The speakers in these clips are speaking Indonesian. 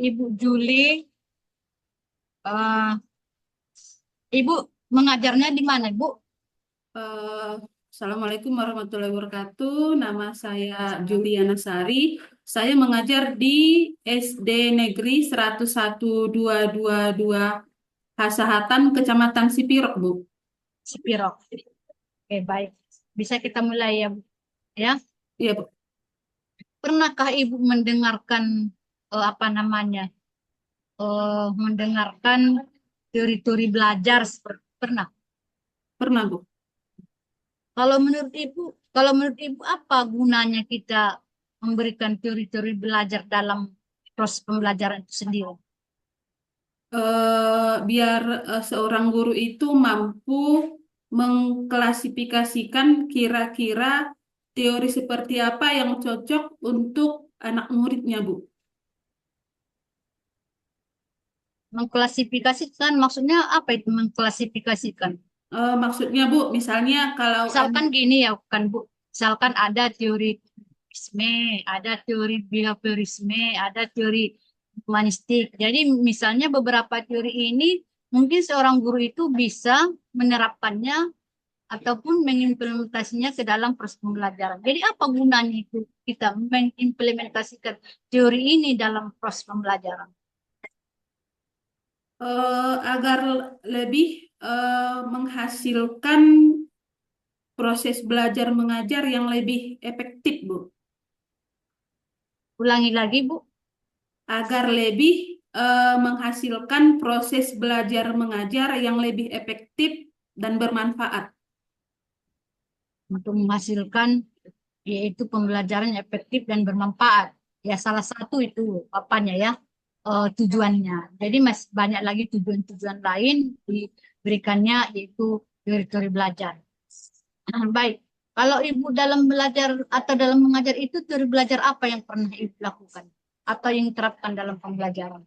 Ibu Juli, eh, Ibu mengajarnya di mana, Bu? Eh, Assalamualaikum warahmatullahi wabarakatuh. Nama saya Juliana Sari. Saya mengajar di SD Negeri 101.222 Hasahatan, Kecamatan Sipirok, Bu. Sepiro. Oke, baik. Bisa kita mulai ya, Bu. Ya. Iya, Bu. Pernahkah Ibu mendengarkan apa namanya? Mendengarkan teori-teori belajar seperti pernah? Pernah, Bu. Kalau menurut Ibu, kalau menurut Ibu apa gunanya kita memberikan teori-teori belajar dalam proses pembelajaran itu sendiri? Biar seorang guru itu mampu mengklasifikasikan kira-kira teori seperti apa yang cocok untuk anak muridnya, Bu. Mengklasifikasikan maksudnya apa itu mengklasifikasikan? Maksudnya Bu, misalnya kalau Misalkan gini ya kan Bu, misalkan ada teori isme, ada teori behaviorisme, ada teori humanistik. Jadi misalnya beberapa teori ini mungkin seorang guru itu bisa menerapkannya ataupun mengimplementasinya ke dalam proses pembelajaran. Jadi apa gunanya itu kita mengimplementasikan teori ini dalam proses pembelajaran? agar lebih menghasilkan proses belajar mengajar yang lebih efektif, Bu. Ulangi lagi Bu, Agar lebih menghasilkan proses belajar mengajar yang lebih efektif dan bermanfaat. untuk menghasilkan yaitu pembelajaran yang efektif dan bermanfaat. Ya, salah satu itu apanya ya, tujuannya. Jadi masih banyak lagi tujuan-tujuan lain diberikannya yaitu teori-teori belajar. Baik, kalau Ibu dalam belajar atau dalam mengajar itu teori belajar apa yang pernah Ibu lakukan atau yang diterapkan dalam pembelajaran?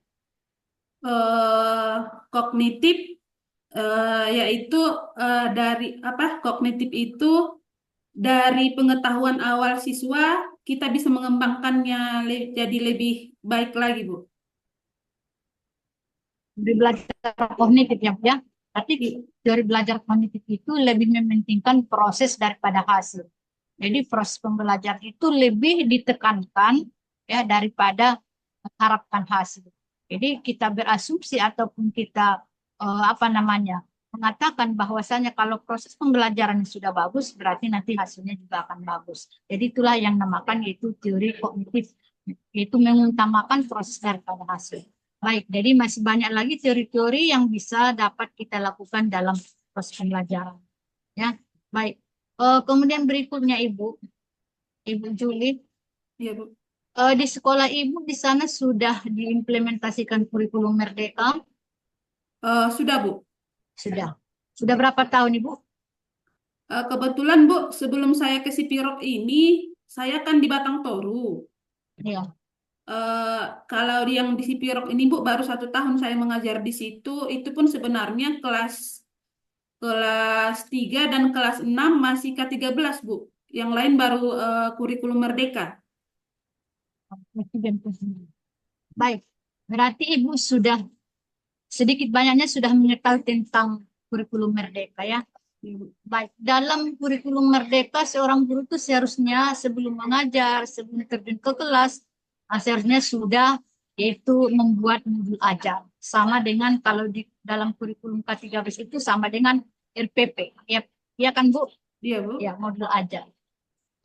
Eh, Kognitif yaitu dari apa? Kognitif itu dari pengetahuan awal siswa kita bisa mengembangkannya jadi lebih baik lagi, Bu. Teori belajar kognitif ya, Bu, ya. Tapi teori belajar kognitif itu lebih mementingkan proses daripada hasil. Jadi proses pembelajaran itu lebih ditekankan ya daripada mengharapkan hasil. Jadi kita berasumsi ataupun kita apa namanya mengatakan bahwasanya kalau proses pembelajaran sudah bagus berarti nanti hasilnya juga akan bagus. Jadi itulah yang namakan yaitu teori kognitif, yaitu mengutamakan proses daripada hasil. Baik, jadi masih banyak lagi teori-teori yang bisa dapat kita lakukan dalam proses pembelajaran. Ya, baik. Kemudian berikutnya Ibu Juli, Iya, Bu. di sekolah Ibu di sana sudah diimplementasikan kurikulum Merdeka? Sudah, Bu. Sudah. Sudah berapa tahun Ibu? Kebetulan, Bu, sebelum saya ke Sipirok ini, saya kan di Batang Toru. Ya. Eh, Kalau yang di Sipirok ini, Bu, baru 1 tahun saya mengajar di situ. Itu pun sebenarnya kelas kelas 3 dan kelas 6 masih K13, Bu. Yang lain baru kurikulum Merdeka. Presiden Presiden. Baik. Berarti Ibu sudah sedikit banyaknya sudah mengetahui tentang kurikulum Merdeka ya. Iya, Bu. Baik, dalam kurikulum Merdeka seorang guru itu seharusnya sebelum mengajar, sebelum terjun ke kelas, seharusnya sudah yaitu membuat modul ajar. Sama dengan kalau di dalam kurikulum K13 itu sama dengan RPP. Ya, ya kan Bu? Iya, Bu. Ya, modul ajar.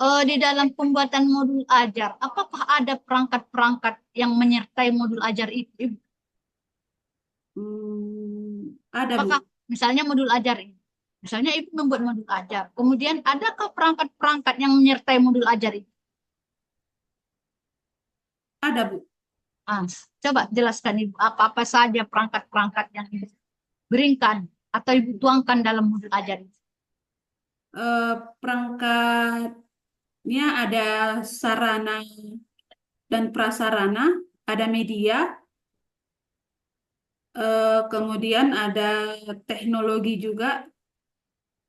Di dalam pembuatan modul ajar, apakah ada perangkat-perangkat yang menyertai modul ajar itu? Ibu? Ada, Apakah Bu. misalnya modul ajar ini? Misalnya Ibu membuat modul ajar. Kemudian adakah perangkat-perangkat yang menyertai modul ajar itu? Ada, Bu. Ah, coba jelaskan Ibu apa-apa saja perangkat-perangkat yang Ibu berikan atau Ibu tuangkan dalam modul ajar itu. Eh, Perangkatnya ada sarana dan prasarana, ada media, kemudian ada teknologi juga.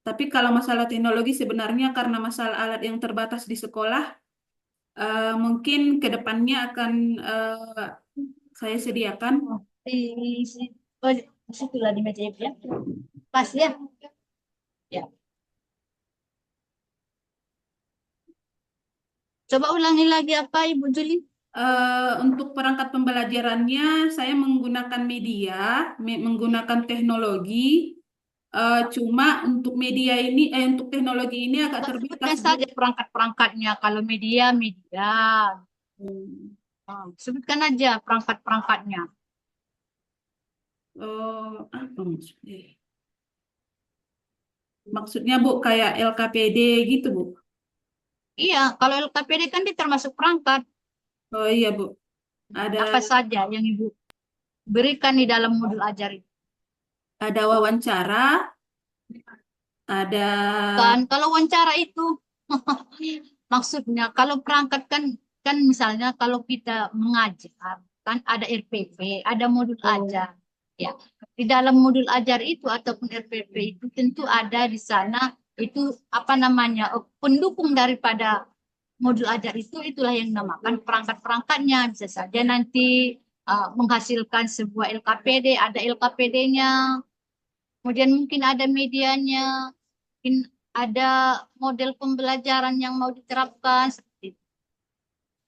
Tapi kalau masalah teknologi sebenarnya karena masalah alat yang terbatas di sekolah, mungkin ke depannya akan saya sediakan. Oh, oh, di situlah di meja ibu ya. Pas ya. Ya. Coba ulangi lagi apa Ibu Juli? Untuk perangkat pembelajarannya, saya menggunakan media, menggunakan teknologi. Cuma untuk media ini, untuk teknologi ini agak Oh, terbatas, sebutkan Bu. saja perangkat-perangkatnya. Kalau media, media. Hmm. Oh, sebutkan aja perangkat-perangkatnya. Apa maksudnya? Maksudnya, Bu, kayak LKPD gitu, Bu. Iya, kalau LKPD kan dia termasuk perangkat. Oh iya, Bu. Ada Apa saja yang Ibu berikan di dalam modul ajar itu. ada wawancara, ada Kan kalau wawancara itu maksudnya kalau perangkat kan misalnya kalau kita mengajar kan ada RPP, ada modul oh, ajar. Ya, di dalam modul ajar itu ataupun RPP itu tentu ada di sana itu apa namanya pendukung daripada modul ajar itu itulah yang dinamakan perangkat-perangkatnya bisa saja nanti menghasilkan sebuah LKPD, ada LKPD-nya, kemudian mungkin ada medianya, mungkin ada model pembelajaran yang mau diterapkan seperti itu.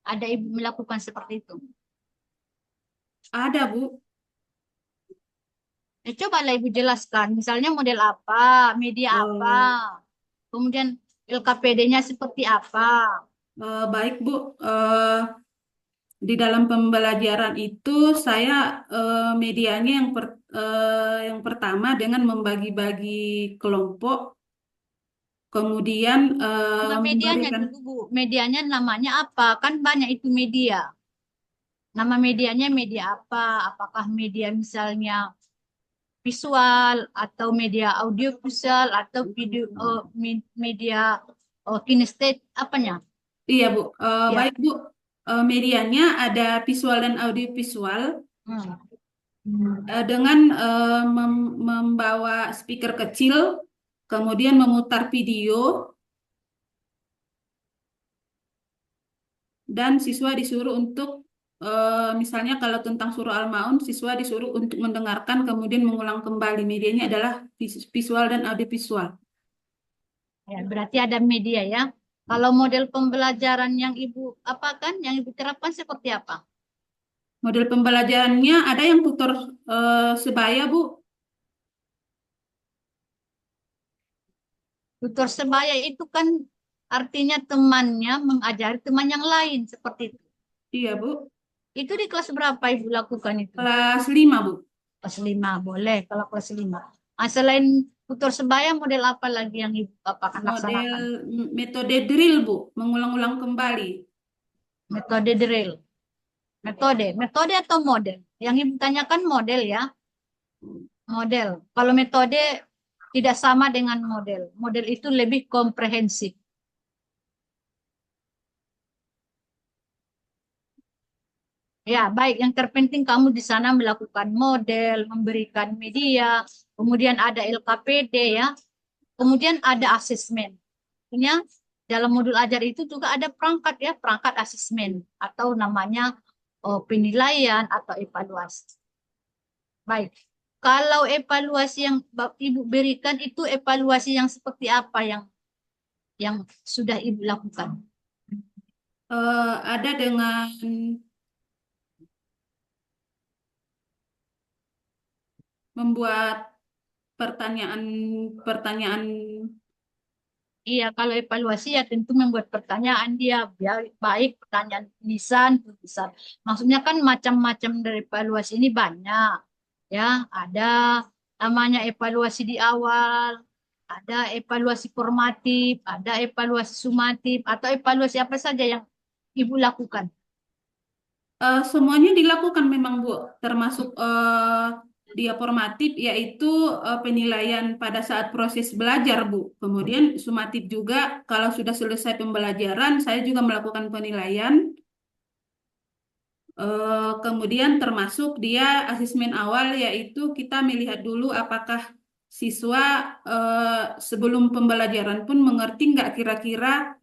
Ada ibu melakukan seperti itu. ada, Bu. Cobalah ibu jelaskan, misalnya model apa, media apa, Eh, kemudian LKPD-nya seperti apa. Baik, Bu. Di dalam pembelajaran itu saya medianya yang pertama dengan membagi-bagi kelompok, kemudian Nama medianya memberikan. dulu Bu, medianya namanya apa? Kan banyak itu media. Nama medianya media apa? Apakah media misalnya visual atau media audio visual atau video media kinestet apanya? Iya, Bu. Ya. Baik, Bu. Medianya ada visual dan audiovisual Hmm. dengan membawa speaker kecil, kemudian memutar video, dan siswa disuruh untuk misalnya kalau tentang surah Al-Maun, siswa disuruh untuk mendengarkan kemudian mengulang kembali. Medianya adalah visual dan audiovisual. Ya, berarti ada media ya. Kalau model pembelajaran yang Ibu apakan, yang Ibu terapkan seperti apa? Model pembelajarannya ada yang tutor sebaya, Bu. Tutor sebaya itu kan artinya temannya mengajari teman yang lain seperti itu. Iya, Bu. Itu di kelas berapa Ibu lakukan itu? Kelas 5, Bu. Kelas 5 boleh kalau kelas 5. Ah, selain tutor sebaya, model apa lagi yang Ibu akan Model laksanakan? metode drill, Bu. Mengulang-ulang kembali. Metode drill. Metode atau model? Yang Ibu tanyakan model ya, model. Kalau metode tidak sama dengan model. Model itu lebih komprehensif. Ya, baik. Yang terpenting kamu di sana melakukan model, memberikan media, kemudian ada LKPD ya, kemudian ada asesmen. Artinya dalam modul ajar itu juga ada perangkat ya, perangkat asesmen atau namanya penilaian atau evaluasi. Baik. Kalau evaluasi yang Ibu berikan itu evaluasi yang seperti apa yang sudah Ibu lakukan? Ada dengan membuat pertanyaan-pertanyaan. Iya, kalau evaluasi ya tentu membuat pertanyaan dia biar baik pertanyaan tulisan, tulisan. Maksudnya kan macam-macam dari evaluasi ini banyak. Ya, ada namanya evaluasi di awal, ada evaluasi formatif, ada evaluasi sumatif, atau evaluasi apa saja yang Ibu lakukan. Semuanya dilakukan memang, Bu, termasuk dia formatif, yaitu penilaian pada saat proses belajar, Bu. Kemudian sumatif juga, kalau sudah selesai pembelajaran, saya juga melakukan penilaian. Kemudian termasuk dia asesmen awal, yaitu kita melihat dulu apakah siswa sebelum pembelajaran pun mengerti nggak kira-kira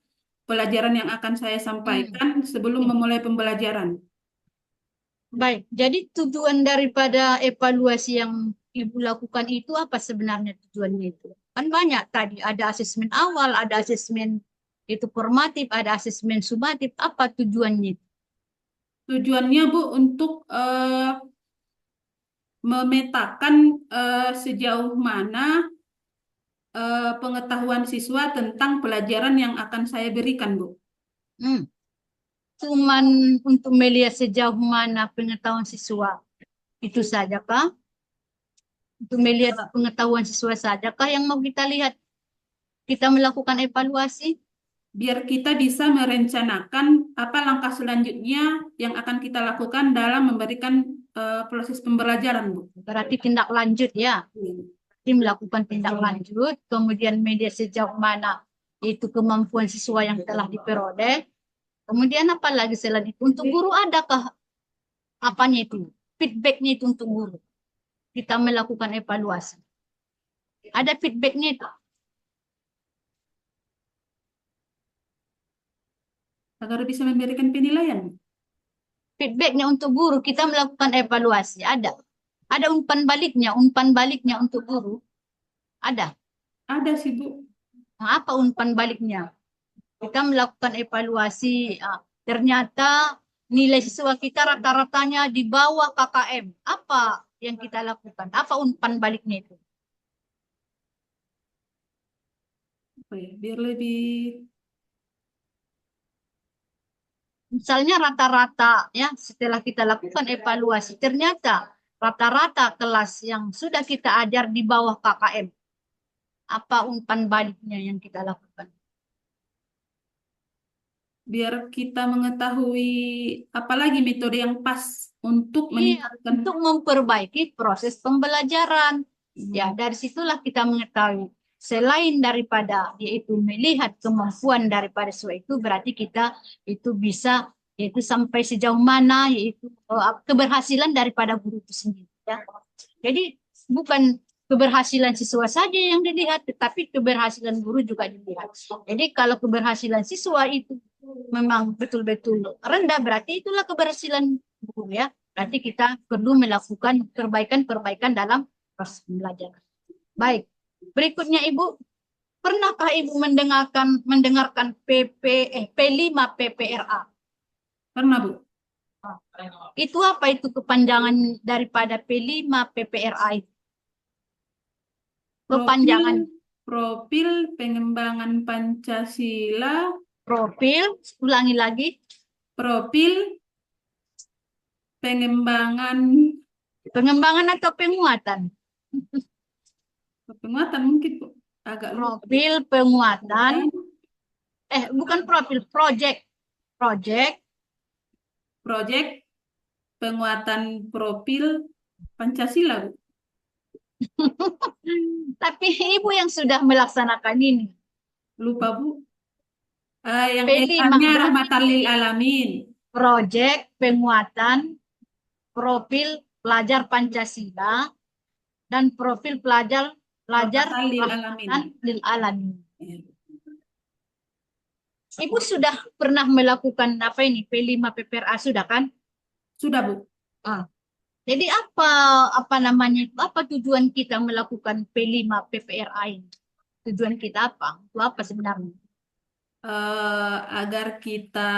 pelajaran yang akan saya Hmm. sampaikan sebelum Oke. memulai pembelajaran. Baik, jadi tujuan daripada evaluasi yang Ibu lakukan itu apa sebenarnya tujuannya itu? Kan banyak tadi, ada asesmen awal, ada asesmen itu formatif, ada asesmen sumatif. Apa tujuannya itu? Tujuannya Bu untuk memetakan sejauh mana pengetahuan siswa tentang pelajaran yang akan saya berikan, Bu. Hmm. Cuman untuk melihat sejauh mana pengetahuan siswa itu saja kah? Untuk melihat pengetahuan siswa saja kah yang mau kita lihat? Kita melakukan evaluasi? Biar kita bisa merencanakan apa langkah selanjutnya yang akan kita lakukan dalam memberikan proses pembelajaran, Bu. Berarti tindak lanjut ya. Jadi melakukan tindak lanjut, kemudian media sejauh mana itu kemampuan siswa yang telah diperoleh. Kemudian apa lagi selain itu? Untuk guru adakah apanya itu? Feedbacknya itu untuk guru. Kita melakukan evaluasi. Ada feedbacknya itu. Agar bisa memberikan penilaian. Feedbacknya untuk guru, kita melakukan evaluasi. Ada. Ada umpan baliknya untuk guru. Ada. Ada sih, Bu. Nah, apa umpan baliknya? Kita melakukan evaluasi. Ternyata nilai siswa kita rata-ratanya di bawah KKM. Apa yang kita lakukan? Apa umpan baliknya itu? Apa ya? Biar lebih Misalnya rata-rata ya setelah kita lakukan evaluasi ternyata rata-rata kelas yang sudah kita ajar di bawah KKM. Apa umpan baliknya yang kita lakukan? biar kita mengetahui apalagi metode yang pas untuk Iya, meningkatkan. untuk memperbaiki proses pembelajaran. Ya, Hmm. dari situlah kita mengetahui. Selain daripada yaitu melihat kemampuan daripada siswa itu, berarti kita itu bisa yaitu sampai sejauh mana yaitu keberhasilan daripada guru itu sendiri. Ya. Jadi bukan keberhasilan siswa saja yang dilihat, tetapi keberhasilan guru juga dilihat. Jadi kalau keberhasilan siswa itu memang betul-betul rendah, berarti itulah keberhasilan guru ya. Berarti kita perlu melakukan perbaikan-perbaikan dalam proses pembelajaran. Baik. Berikutnya Ibu, pernahkah Ibu mendengarkan P5 PPRA? Karena, Bu, Itu apa itu kepanjangan daripada P5 PPRA itu? profil Kepanjangan profil pengembangan Pancasila, profil, ulangi lagi, profil pengembangan pengembangan atau penguatan? penguatan mungkin, Bu. Agak lupa. Profil penguatan, Dan bukan profil, project, proyek penguatan profil Pancasila, Bu. tapi Ibu yang sudah melaksanakan ini. Lupa, Bu. Yang P5 nya berarti rahmatan lil alamin. proyek penguatan profil pelajar Pancasila dan profil pelajar Rahmatan lil alamin. rahmatan lil alamin. Ya. Ibu sudah pernah melakukan apa ini P5 PPRA sudah kan? Sudah, Bu. Ah. Jadi apa namanya itu? Apa tujuan kita melakukan P5 PPRA ini? Tujuan kita apa? Itu apa sebenarnya? Agar kita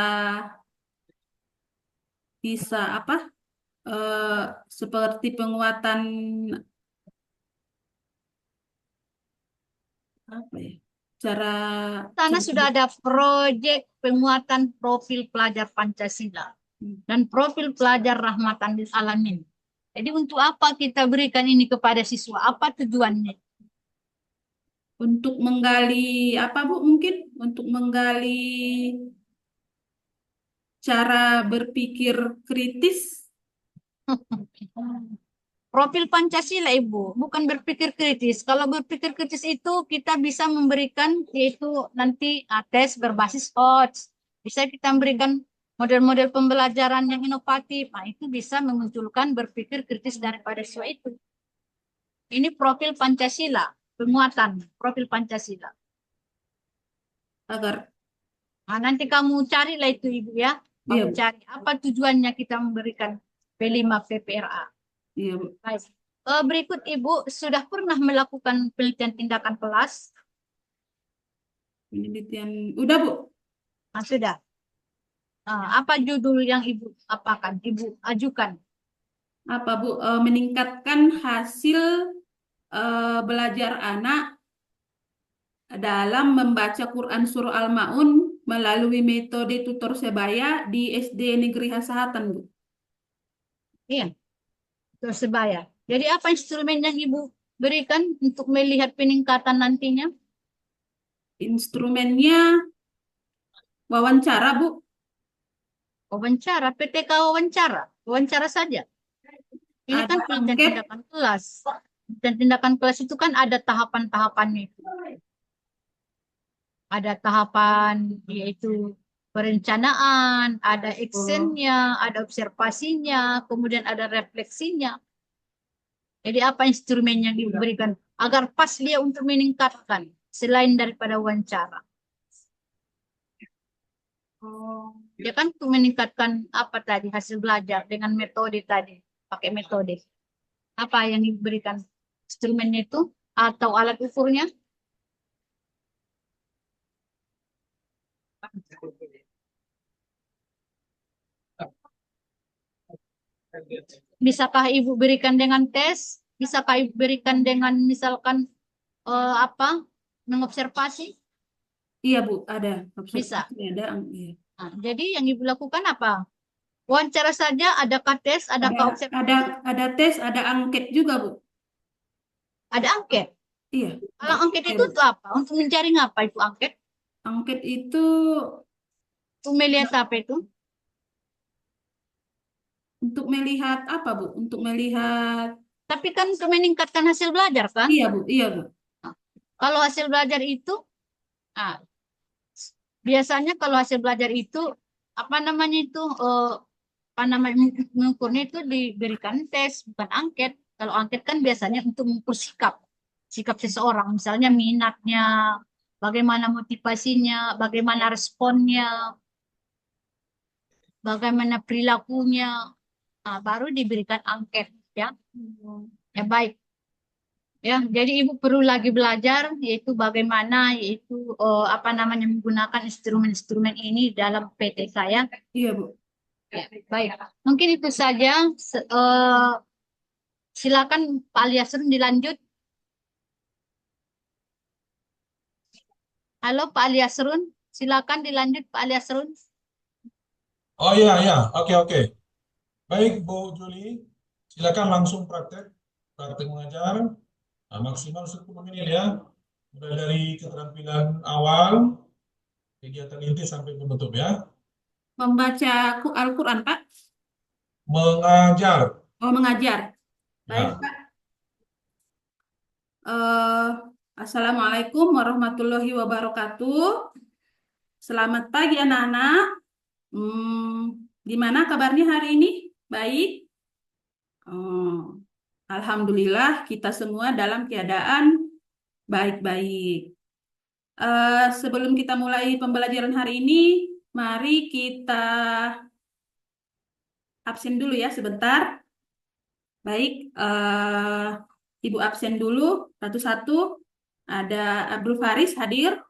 bisa apa? eh, Seperti penguatan apa ya? Cara Sana cara sudah ada proyek penguatan profil pelajar Pancasila dan profil pelajar rahmatan lil alamin. Jadi untuk apa kita berikan ini kepada siswa? Apa tujuannya? untuk menggali apa, Bu? Mungkin untuk menggali cara berpikir kritis. Profil Pancasila, Ibu, bukan berpikir kritis. Kalau berpikir kritis itu kita bisa memberikan yaitu nanti tes berbasis odds. Bisa kita memberikan model-model pembelajaran yang inovatif. Nah, itu bisa memunculkan berpikir kritis daripada siswa itu. Ini profil Pancasila, penguatan profil Pancasila. Agar Nah, nanti kamu carilah itu Ibu ya. iya, Kamu Bu. cari apa tujuannya kita memberikan. P5 PPRA. Iya, Bu. Baik. Berikut Ibu sudah pernah melakukan penelitian tindakan kelas? Penelitian. Udah, Bu. Sudah. Apa judul yang Ibu apakan? Ibu ajukan? Apa, Bu? Meningkatkan hasil belajar anak dalam membaca Quran Surah Al-Maun melalui metode tutor sebaya di SD Negeri Hasahatan, Bu. Iya, Persebaya. Jadi apa instrumen yang Ibu berikan untuk melihat peningkatan nantinya? Instrumennya wawancara, Bu. Wawancara, PTK wawancara. Wawancara saja. Ini Ada kan penelitian angket. tindakan kelas. Dan tindakan kelas itu kan ada tahapan-tahapannya itu. Ada tahapan yaitu perencanaan, ada actionnya, ada observasinya, kemudian ada refleksinya. Jadi apa instrumen yang diberikan agar pas dia untuk meningkatkan selain daripada wawancara. Oh, Dia kan untuk meningkatkan apa tadi hasil belajar dengan metode tadi, pakai metode. Apa yang diberikan instrumennya itu atau alat ukurnya? Bisakah Ibu berikan dengan tes? Bisakah Ibu berikan dengan misalkan apa? Mengobservasi? iya, Bu, ada Bisa. observasi, ada iya. Nah, jadi yang Ibu lakukan apa? Wawancara saja, adakah tes, Ada adakah ada observasi? ada tes, ada angket juga, Bu. Ada angket. Iya, Kalau angket iya, itu Bu. untuk apa? Untuk mencari apa itu angket? Angket itu Untuk melihat apa itu? untuk melihat apa, Bu? Untuk melihat. Tapi kan untuk meningkatkan hasil belajar kan? Iya, Bu. Iya, Bu. Nah, kalau hasil belajar itu, nah, biasanya kalau hasil belajar itu apa namanya itu apa namanya mengukurnya itu diberikan tes bukan angket. Kalau angket kan biasanya untuk mengukur sikap seseorang, misalnya minatnya, bagaimana motivasinya, bagaimana responnya, bagaimana perilakunya, baru diberikan angket ya. Ya baik. Ya, jadi Ibu perlu lagi belajar yaitu bagaimana yaitu apa namanya menggunakan instrumen-instrumen ini dalam PT saya. Iya, Bu. Ya, baik. Mungkin itu saja. Silakan Pak Aliasrun dilanjut. Halo Pak Aliasrun, silakan dilanjut Pak Aliasrun. Oh iya, iya. Oke, oke. Baik, Bu Juli. Silakan langsung praktek mengajar. Nah, maksimal 10 menit ya. Mulai dari keterampilan awal, kegiatan inti sampai penutup ya. Membaca Al-Quran, Pak. Mengajar. Oh, mengajar. Baik, Ya. Pak. Eh, Assalamualaikum warahmatullahi wabarakatuh. Selamat pagi, anak-anak. Gimana kabarnya hari ini? Baik. Oh, Alhamdulillah, kita semua dalam keadaan baik-baik. Sebelum kita mulai pembelajaran hari ini, mari kita absen dulu ya sebentar. Baik, Ibu absen dulu satu-satu. Ada Abdul Faris hadir,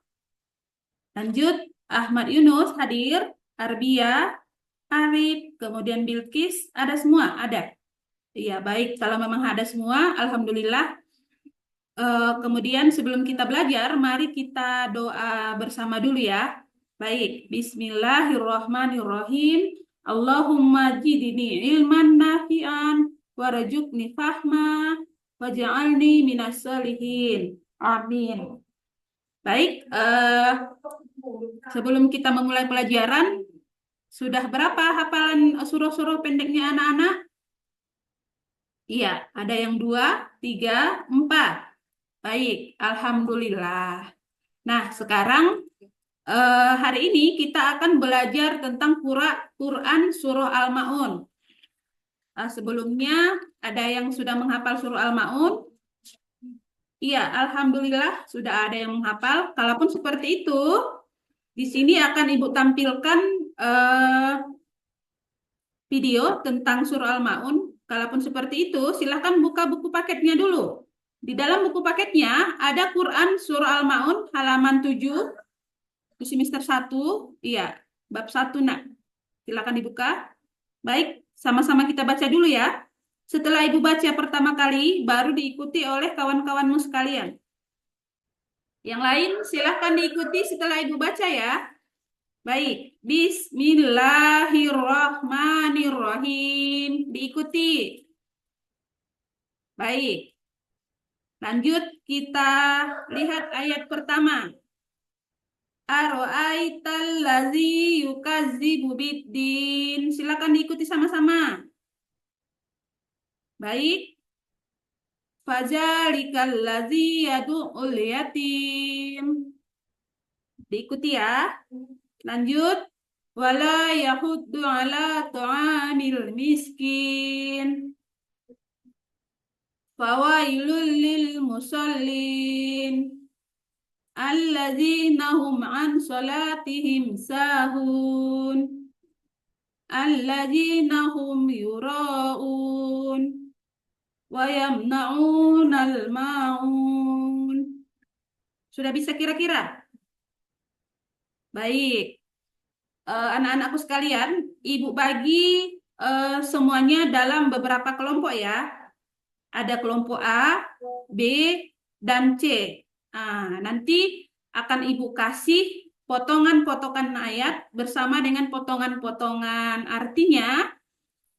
lanjut Ahmad Yunus hadir, Arbia, Arif, kemudian Bilkis, ada semua? Ada. Iya, baik. Kalau memang ada semua, Alhamdulillah. Kemudian sebelum kita belajar, mari kita doa bersama dulu ya. Baik, Bismillahirrahmanirrahim. Allahumma jidni ilman nafi'an, warjukni fahma, waj'alni minas salihin. Amin. Baik, sebelum kita memulai pelajaran, sudah berapa hafalan surah-surah pendeknya anak-anak? Iya, ada yang 2, 3, 4. Baik, Alhamdulillah. Nah, sekarang hari ini kita akan belajar tentang Quran Surah Al-Ma'un. Sebelumnya, ada yang sudah menghafal Surah Al-Ma'un? Iya, Alhamdulillah sudah ada yang menghafal. Kalaupun seperti itu, di sini akan Ibu tampilkan video tentang surah Al-Maun. Kalaupun seperti itu, silahkan buka buku paketnya dulu. Di dalam buku paketnya ada Quran surah Al-Maun halaman 7, di semester 1, iya, bab 1 nak. Silakan dibuka. Baik, sama-sama kita baca dulu ya. Setelah Ibu baca pertama kali, baru diikuti oleh kawan-kawanmu sekalian. Yang lain silahkan diikuti setelah Ibu baca ya. Baik, Bismillahirrahmanirrahim. Diikuti. Baik, lanjut kita lihat ayat pertama. Aro'aital ladzi yukadzibu biddin. Silakan diikuti sama-sama. Baik. Fazalikal ladzi yad'ul yatim. Diikuti ya. Lanjut. Wala yahuddu ala ta'amil miskin. Fawailul lil musallin. Alladzina hum an salatihim sahun. Alladzina hum yura'un. Wa yamna'unal ma'un. Sudah bisa kira-kira? Baik. Anak-anakku sekalian, Ibu bagi semuanya dalam beberapa kelompok ya. Ada kelompok A, B, dan C. Nah, nanti akan Ibu kasih potongan-potongan ayat bersama dengan potongan-potongan artinya.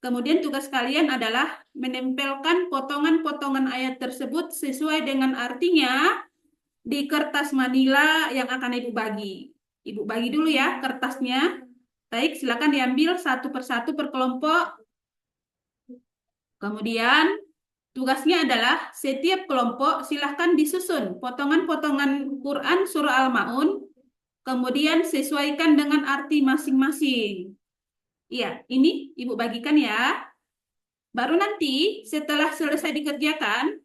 Kemudian tugas kalian adalah menempelkan potongan-potongan ayat tersebut sesuai dengan artinya di kertas manila yang akan Ibu bagi. Ibu bagi dulu ya kertasnya. Baik, silakan diambil satu persatu per kelompok. Kemudian tugasnya adalah setiap kelompok silahkan disusun potongan-potongan Quran surah Al-Maun, kemudian sesuaikan dengan arti masing-masing. Iya, ini Ibu bagikan ya. Baru nanti setelah selesai dikerjakan,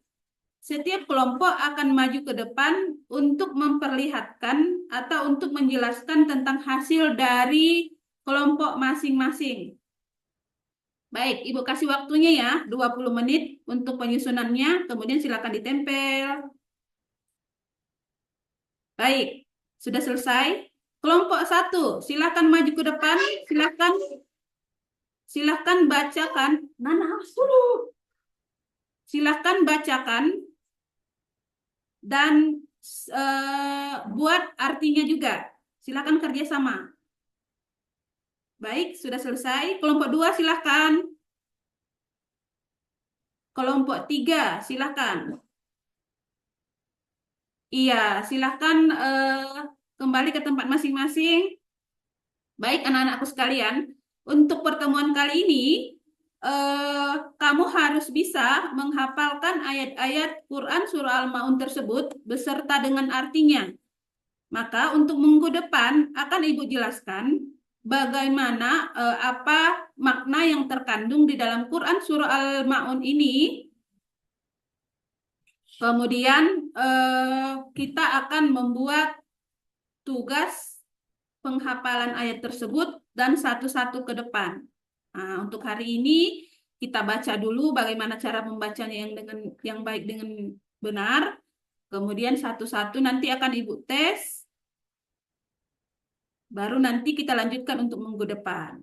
setiap kelompok akan maju ke depan untuk memperlihatkan atau untuk menjelaskan tentang hasil dari kelompok masing-masing. Baik, Ibu kasih waktunya ya, 20 menit untuk penyusunannya, kemudian silakan ditempel. Baik, sudah selesai. Kelompok 1, silakan maju ke depan, silakan bacakan. Nana, dulu. Silakan bacakan dan buat artinya juga. Silakan kerjasama. Baik, sudah selesai. Kelompok 2 silakan. Kelompok 3 silakan. Iya, silakan kembali ke tempat masing-masing. Baik, anak-anakku sekalian, untuk pertemuan kali ini kamu harus bisa menghafalkan ayat-ayat Quran surah Al-Maun tersebut beserta dengan artinya. Maka untuk minggu depan akan Ibu jelaskan bagaimana apa makna yang terkandung di dalam Quran surah Al-Maun ini. Kemudian kita akan membuat tugas penghafalan ayat tersebut dan satu-satu ke depan. Nah, untuk hari ini kita baca dulu bagaimana cara membacanya yang baik dengan benar. Kemudian satu-satu nanti akan Ibu tes. Baru nanti kita lanjutkan untuk minggu depan.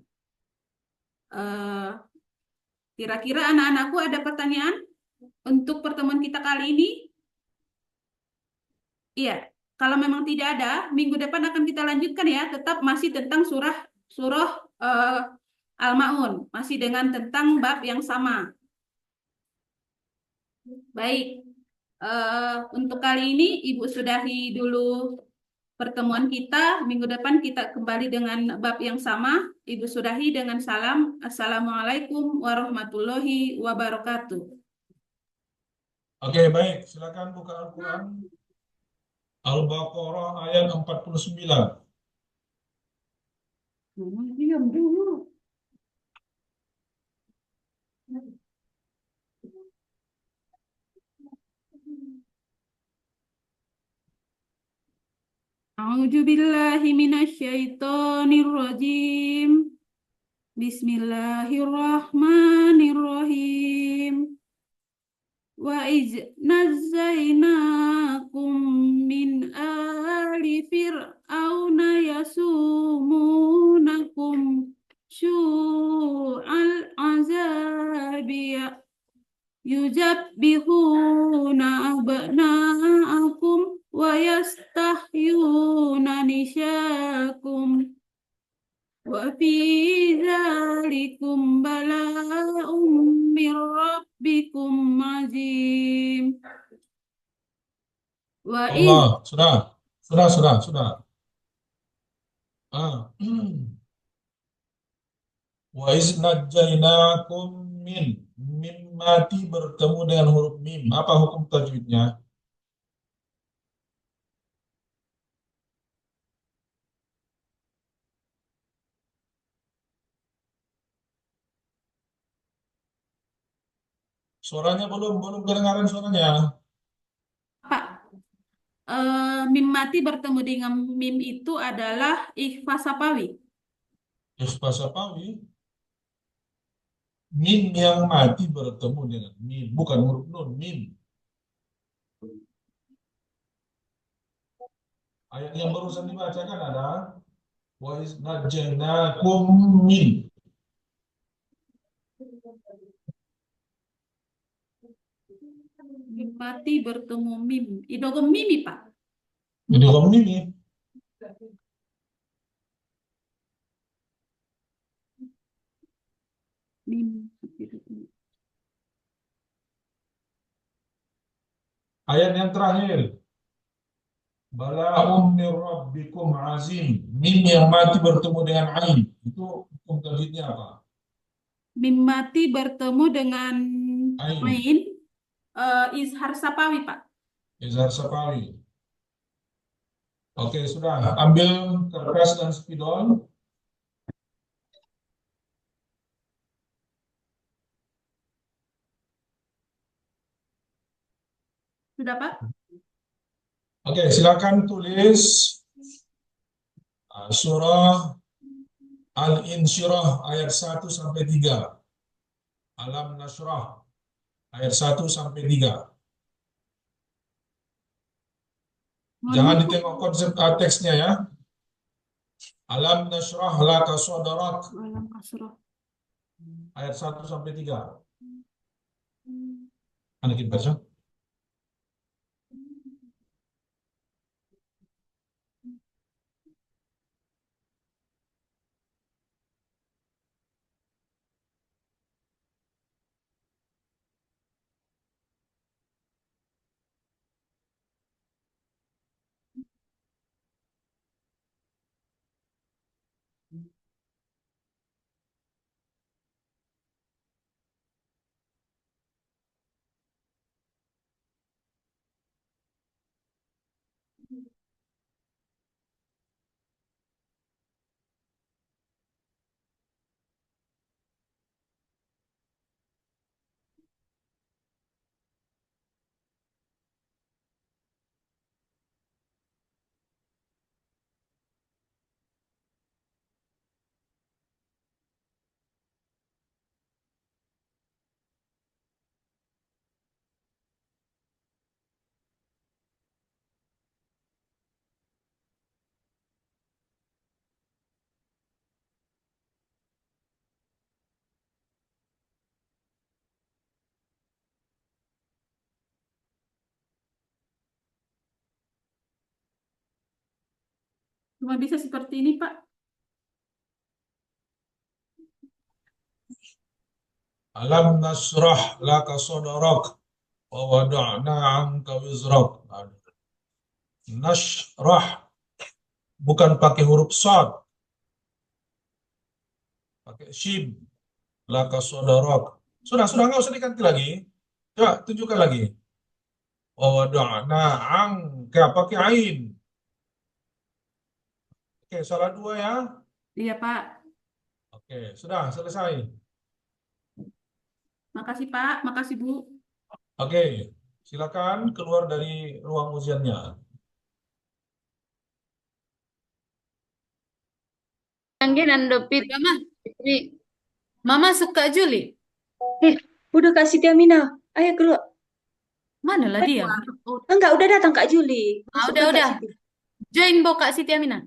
Kira-kira anak-anakku ada pertanyaan untuk pertemuan kita kali ini? Iya, kalau memang tidak ada, minggu depan akan kita lanjutkan ya. Tetap masih tentang surah Al-Maun, masih dengan tentang bab yang sama. Baik, untuk kali ini Ibu sudahi dulu pertemuan kita. Minggu depan kita kembali dengan bab yang sama. Ibu sudahi dengan salam. Assalamualaikum warahmatullahi wabarakatuh. Oke, baik. Silakan buka Al-Quran. Al-Baqarah ayat 49. Diam dulu. A'udzu billahi minasyaitonir rajim. Bismillahirrahmanirrahim. Wa iz nazzainakum min ali fir'auna yasumunakum syu'al azabi yuzabbihuna abna'akum wa yastahyuna nisyakum wa fi dzalikum bala'um min rabbikum azim. Wa iz Allah, sudah. Ah. Wa iz najjainakum min mati bertemu dengan huruf mim. Apa hukum tajwidnya? Suaranya belum kedengaran suaranya. Pak, mim mati bertemu dengan mim itu adalah ikhfa sapawi. Ikhfa Sapawi, mim yang mati bertemu dengan mim, bukan huruf nun, mim. Ayat yang barusan dibacakan ada wa iz najjainakum min. Mim mati bertemu mim. Idogom mimi, Pak. Jadi kamu ini Mim. ayat yang terakhir. Bala'um min rabbikum azim. Mim yang mati bertemu dengan ain. Itu hukum tajwidnya apa? Mim mati bertemu dengan Ain. ain, izhar sapawi, Pak. Izhar Sapawi. Oke, sudah. Ambil kertas dan spidol. Sudah, Pak? Oke, silakan tulis surah Al-Insyirah ayat 1 sampai 3. Alam Nasrah ayat 1 sampai 3. Jangan ditengok konsep teksnya ya. Alam Nasrah laka sadrak Alam kasroh. ayat 1 sampai 3. Anak baca. Cuma bisa seperti ini, Pak. Alam nasrah laka sadrak wa wada'na 'anka wizrak. Nasrah bukan pakai huruf shad, pakai shin. Laka sadrak. Sudah nggak usah diganti lagi. Coba tunjukkan lagi. Wa wada'na 'anka pakai ain. Oke, salah 2 ya. Iya, Pak. Oke, sudah selesai. Makasih, Pak. Makasih, Bu. Oke, silakan keluar dari ruang ujiannya. Angin Ando Agama. Fitri Mama suka Juli. Udah Kak Siti Aminah. Ayo keluar. Manalah dia? Enggak, udah datang Kak Juli. Ah, Masuk udah, ke Kak udah. Siti. Join Bo Kak Siti Aminah.